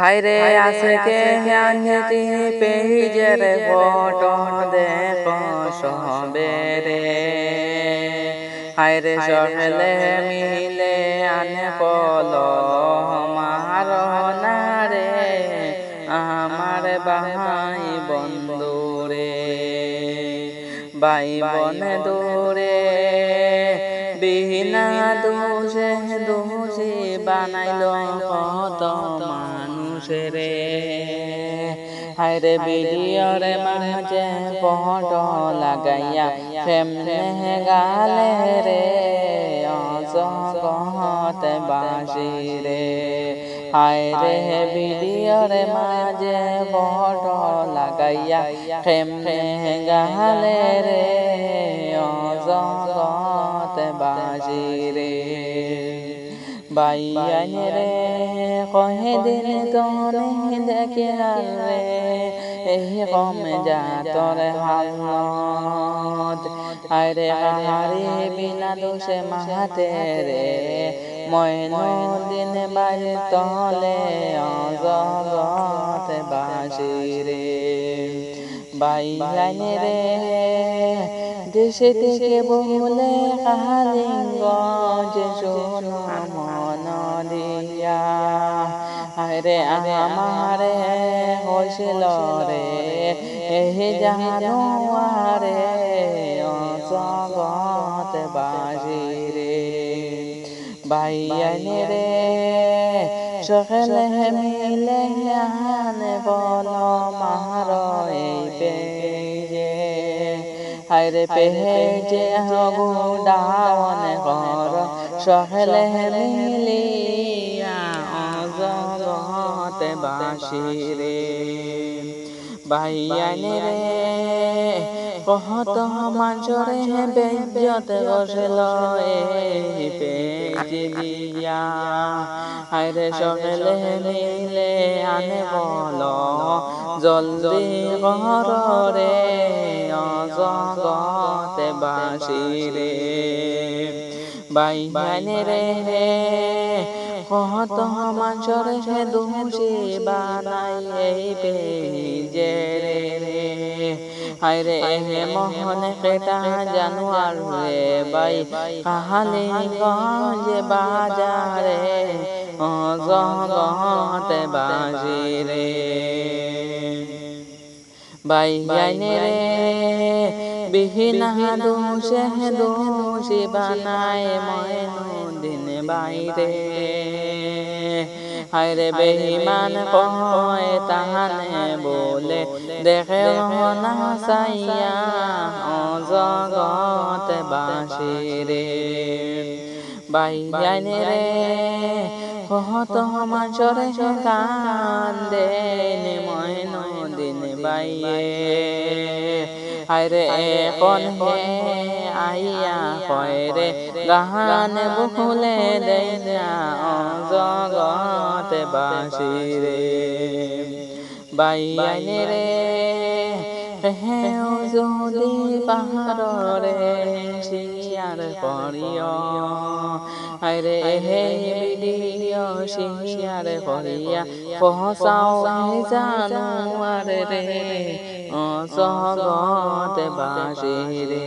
হায়রে আজকে আনতি পেজের ফটো দেখো সবেরে হায়রে সকলে মিলে আনে কলম মারনারে আমার ভাই বন্ধুরে ভাই বোন দূরে বিনা দোষে দোষী বানাইল কত মানুষরে হায়রে ভিডিওর মাঝে ফটো লাগাইয়া কেমনে গালে রে অজগত বাসিরে হায়রে ভিডিওর মাঝে ফটো লাগাইয়া কেমনে গালে রে অজগত বাসিরে বাইয়ান রে কহে দিন তনে দেখে রে এই কম যা তোর হালত আরে হারি বিনা দোষে মাহাতে রে ময়ন দিন বাড়ি তলে অজগত বাসিরে বাইয়ান রে দেশে থেকে বলে কালিঙ্গজ শোনো মন দিয়া আরে আমারে হইছিল রে এ জানো আরে অজগত বাসিরে বাইয়ান রে সকলে মিলে আনে বল মার এই পেয়ে হায়রে পেজে গুডাওন কর সকলে মিলিয়া অজগত বাসিরে বাইয়ান রে কত মানুষরে বেজ্জত বসল এই পেজ দিয়া হায়রে সকলে মিলে আনে বল জলদি কর রে অজগত বাসিরে বাইয়ান রে কত মানুষরে দোষী বানাই এই পেজে রে হায়রে মোহনে কেটা জানুয়ার রে বাই কাহালি গঞ্জে বাজারে অজগত বাসিরে বাইয়ান রে বিহীনা দোষে দোষী বানায় ময়ন দিন বাইরে হায়রে বেঈমান কয় তাহানে বলে দেখে না সাইয়া অজগত বাসিরে বাইয়ান রে কত মানুষরে কান্দে ময়ন দিন বাইয়ে হায়রে এখন হে আইয়া কয়রে গাহান বুকুলে দেয়া অজগত বাসিরে বাইয়ান রে হেও যদি পাহাড়রে শিয়ার করিও হায়রে হে ভিডিও শিয়ার করিয়া পহসাও জানুয়ার রে অজগত বাসিরে।